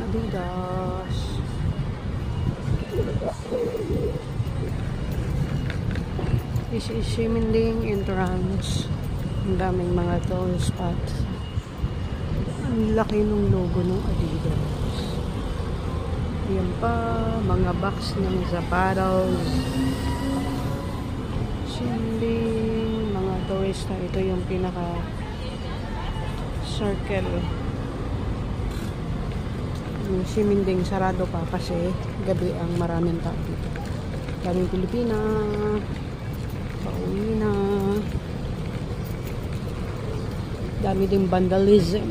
Adidas. This is Ximending entrance. Ang daming mga tool spots. Ang laki ng logo ng Adidas. Yan pa, mga box ng sapatos. Ximending, mga tourista. Ito yung pinaka circle. Yung Ximending sarado pa kasi gabi ang maraming tao dito. Daming Pilipina. Pauwi na. Dami ding vandalism.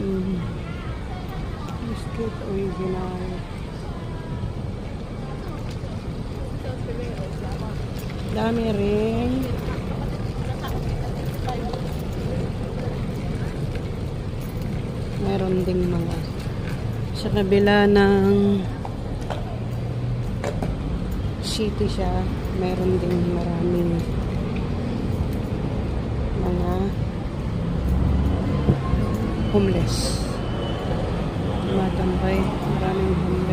Street original. Dami rin. Meron ding mga sa kabila ng city siya. Meron ding maraming mga homeless. Tumatambay. Maraming homeless.